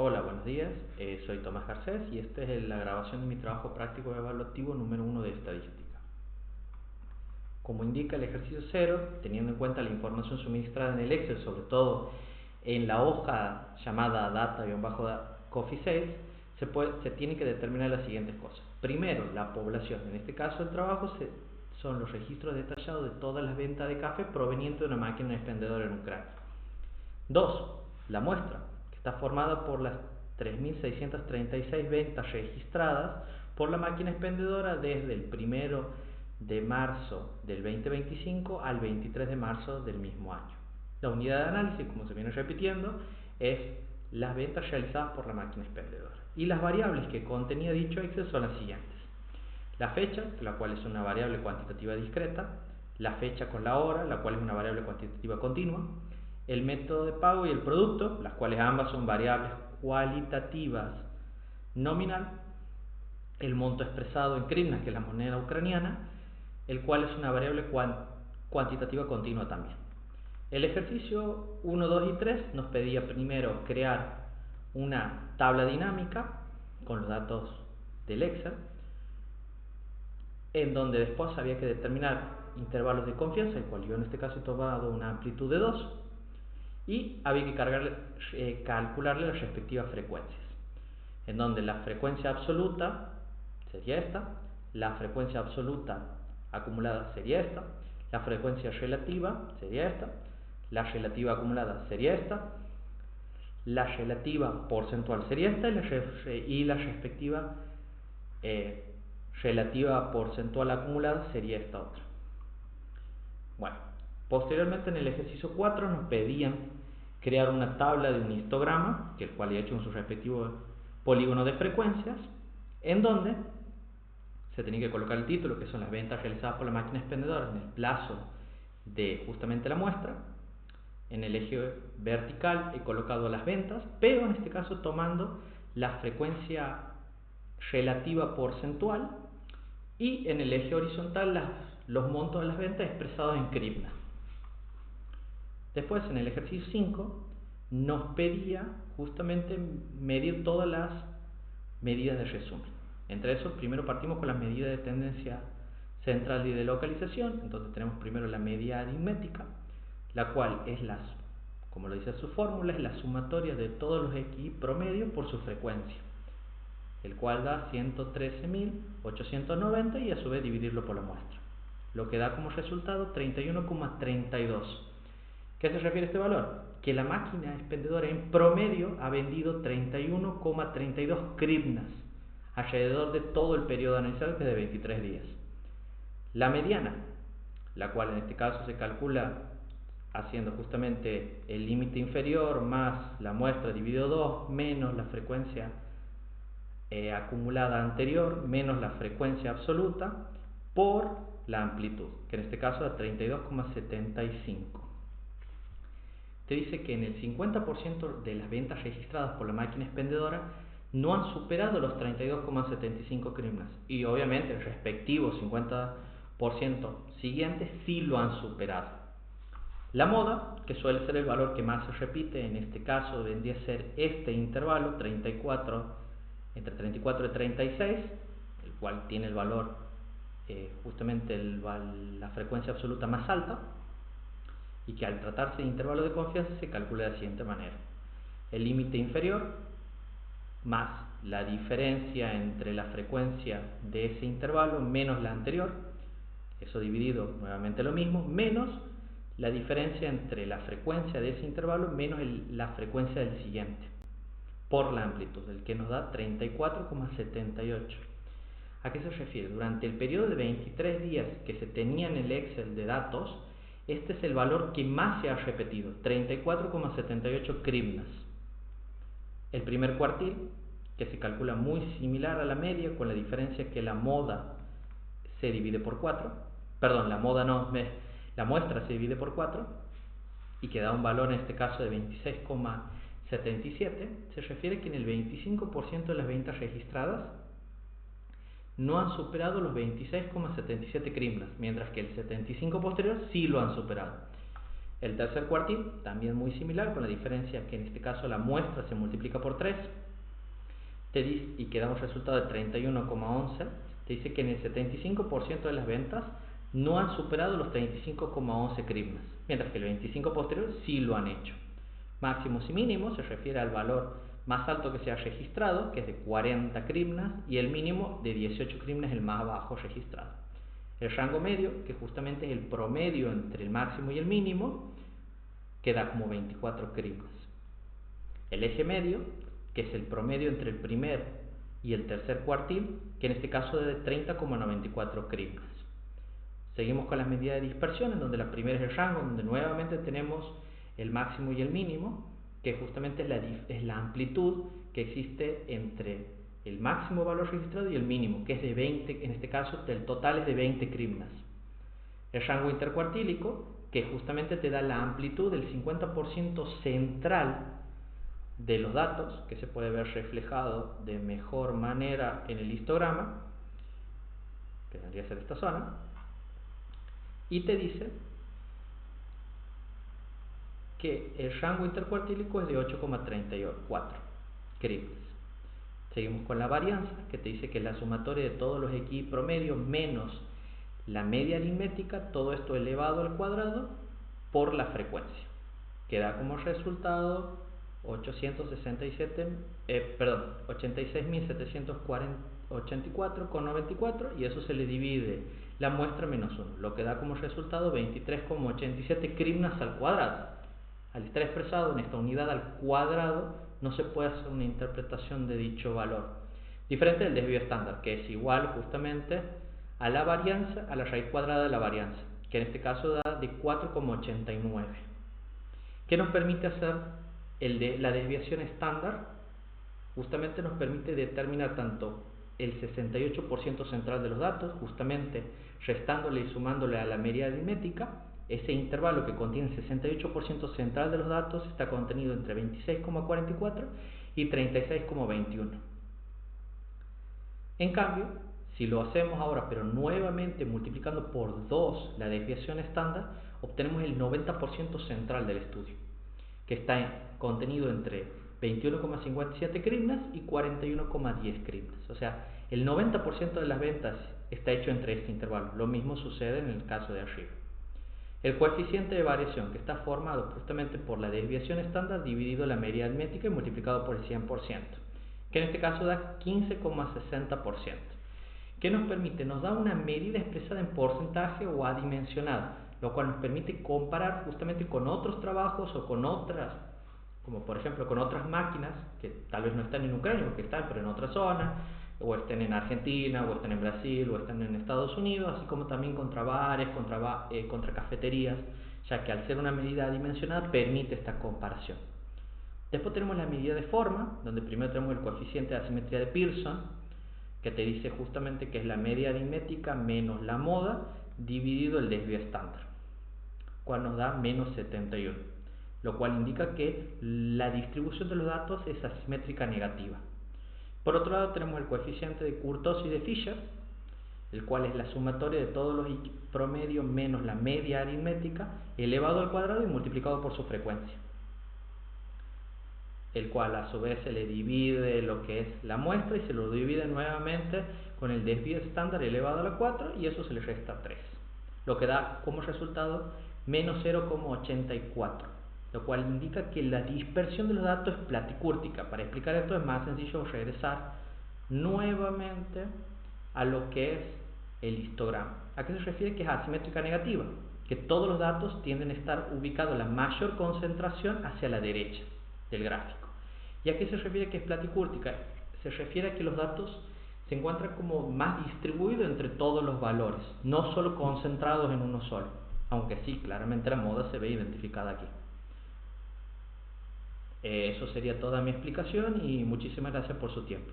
Hola, buenos días. Soy Tomás Garcés y esta es la grabación de mi trabajo práctico evaluativo número 1 de estadística. Como indica el ejercicio 0, teniendo en cuenta la información suministrada en el Excel, sobre todo en la hoja llamada data-coffee sales, se tiene que determinar las siguientes cosas. Primero, la población. En este caso, el trabajo son los registros detallados de todas las ventas de café provenientes de una máquina expendedora en Ucrania. 2. La muestra, que está formada por las 3.636 ventas registradas por la máquina expendedora desde el 1 de marzo del 2025 al 23 de marzo del mismo año. La unidad de análisis, como se viene repitiendo, es las ventas realizadas por la máquina expendedora. Y las variables que contenía dicho Excel son las siguientes. La fecha, la cual es una variable cuantitativa discreta, la fecha con la hora, la cual es una variable cuantitativa continua, el método de pago y el producto, las cuales ambas son variables cualitativas nominal, el monto expresado en hryvnia, que es la moneda ucraniana, el cual es una variable cuantitativa continua también. El ejercicio 1, 2 y 3 nos pedía primero crear una tabla dinámica con los datos del Excel, en donde después había que determinar intervalos de confianza, el cual yo en este caso he tomado una amplitud de 2, y había que calcularle las respectivas frecuencias, en donde la frecuencia absoluta sería esta, la frecuencia absoluta acumulada sería esta, la frecuencia relativa sería esta, la relativa acumulada sería esta, la relativa porcentual sería esta y la respectiva relativa porcentual acumulada sería esta otra. Bueno, posteriormente en el ejercicio 4 nos pedían crear una tabla de un histograma, que el cual he hecho en su respectivo polígono de frecuencias, en donde se tenía que colocar el título, que son las ventas realizadas por la máquina expendedora en el plazo de justamente la muestra. En el eje vertical he colocado las ventas, pero en este caso tomando la frecuencia relativa porcentual, y en el eje horizontal los montos de las ventas expresados en hryvnia. Después, en el ejercicio 5, nos pedía justamente medir todas las medidas de resumen. Entre esos, primero partimos con las medidas de tendencia central y de localización. Entonces tenemos primero la media aritmética, la cual es como lo dice su fórmula, es la sumatoria de todos los XY promedios por su frecuencia, el cual da 113.890 y a su vez dividirlo por la muestra, lo que da como resultado 31,32. ¿Qué se refiere a este valor? Que la máquina expendedora en promedio ha vendido 31,32 hryvnias alrededor de todo el periodo analizado, que es de 23 días. La mediana, la cual en este caso se calcula haciendo justamente el límite inferior más la muestra dividido 2 menos la frecuencia acumulada anterior menos la frecuencia absoluta por la amplitud, que en este caso da 32,75. Te dice que en el 50% de las ventas registradas por la máquina expendedora no han superado los 32,75 hryvnias, y obviamente el respectivo 50% siguiente sí lo han superado. La moda, que suele ser el valor que más se repite, en este caso vendría a ser este intervalo entre 34 y 36, el cual tiene el valor justamente la frecuencia absoluta más alta, y que al tratarse de intervalo de confianza se calcula de la siguiente manera: el límite inferior más la diferencia entre la frecuencia de ese intervalo menos la anterior, eso dividido nuevamente lo mismo, menos la diferencia entre la frecuencia de ese intervalo menos la frecuencia del siguiente, por la amplitud, el que nos da 34,78. ¿A qué se refiere? Durante el periodo de 23 días que se tenía en el Excel de datos, este es el valor que más se ha repetido, 34,78 hryvnias. El primer cuartil, que se calcula muy similar a la media, con la diferencia que la moda se divide por 4, perdón, la muestra se divide por 4, y que da un valor en este caso de 26,77, se refiere que en el 25% de las ventas registradas no han superado los 26,77 hryvnias, mientras que el 75% posterior sí lo han superado. El tercer cuartil, también muy similar, con la diferencia que en este caso la muestra se multiplica por 3 y que da un resultado de 31,11. Te dice que en el 75% de las ventas no han superado los 35,11 kripnas, mientras que el 25% posterior sí lo han hecho. Máximos y mínimos se refiere al valor más alto que se ha registrado, que es de 40 kripnas, y el mínimo de 18 kripnas, el más bajo registrado. El rango medio, que justamente es el promedio entre el máximo y el mínimo, que da como 24 kripnas. El eje medio, que es el promedio entre el primer y el tercer cuartil, que en este caso es de 30,94 kripnas. Seguimos con las medidas de dispersión, en donde la primera es el rango, donde nuevamente tenemos el máximo y el mínimo, que justamente es la amplitud que existe entre el máximo valor registrado y el mínimo, que es de 20, en este caso el total es de 20 kripnas. El rango intercuartílico, que justamente te da la amplitud del 50% central de los datos, que se puede ver reflejado de mejor manera en el histograma, que debería ser esta zona, y te dice que el rango intercuartílico es de 8,34 kripnas. Seguimos con la varianza, que te dice que es la sumatoria de todos los X promedios menos la media aritmética, todo esto elevado al cuadrado por la frecuencia, que da como resultado 86.784,94, y eso se le divide la muestra menos 1, lo que da como resultado 23,87 kripnas al cuadrado. Al estar expresado en esta unidad al cuadrado, no se puede hacer una interpretación de dicho valor, diferente del desvío estándar, que es igual justamente a la varianza, a la raíz cuadrada de la varianza, que en este caso da de 4,89. ¿Qué nos permite hacer la desviación estándar? Justamente nos permite determinar tanto el 68% central de los datos, justamente restándole y sumándole a la media aritmética. Ese intervalo que contiene el 68% central de los datos está contenido entre 26,44 y 36,21. En cambio, si lo hacemos ahora, pero nuevamente multiplicando por 2 la desviación estándar, obtenemos el 90% central del estudio, que está contenido entre 21,57 kripnas y 41,10 kripnas. O sea, el 90% de las ventas está hecho entre este intervalo. Lo mismo sucede en el caso de arriba. El coeficiente de variación, que está formado justamente por la desviación estándar dividido la media aritmética y multiplicado por el 100%, que en este caso da 15,60%. ¿Qué nos permite? Nos da una medida expresada en porcentaje o adimensionada, lo cual nos permite comparar justamente con otros trabajos o con otras, como por ejemplo con otras máquinas que tal vez no están en Ucrania, o que están pero en otra zona, o estén en Argentina, o estén en Brasil, o estén en Estados Unidos, así como también contra bares, contra cafeterías, ya que al ser una medida adimensionada permite esta comparación. Después tenemos la medida de forma, donde primero tenemos el coeficiente de asimetría de Pearson, que te dice justamente que es la media aritmética menos la moda dividido el desvío estándar, cual nos da menos 71, lo cual indica que la distribución de los datos es asimétrica negativa. Por otro lado tenemos el coeficiente de Kurtosis de Fisher, el cual es la sumatoria de todos los promedios menos la media aritmética elevado al cuadrado y multiplicado por su frecuencia, el cual a su vez se le divide lo que es la muestra y se lo divide nuevamente con el desvío estándar elevado a la 4, y eso se le resta 3, lo que da como resultado menos 0,84, lo cual indica que la dispersión de los datos es platicúrtica. Para explicar esto es más sencillo regresar nuevamente a lo que es el histograma. ¿A qué se refiere? Que es asimétrica negativa, que todos los datos tienden a estar ubicados la mayor concentración hacia la derecha del gráfico. ¿Y a qué se refiere que es platicúrtica? Se refiere a que los datos se encuentran como más distribuidos entre todos los valores, no solo concentrados en uno solo, aunque sí, claramente la moda se ve identificada aquí. Eso sería toda mi explicación y muchísimas gracias por su tiempo.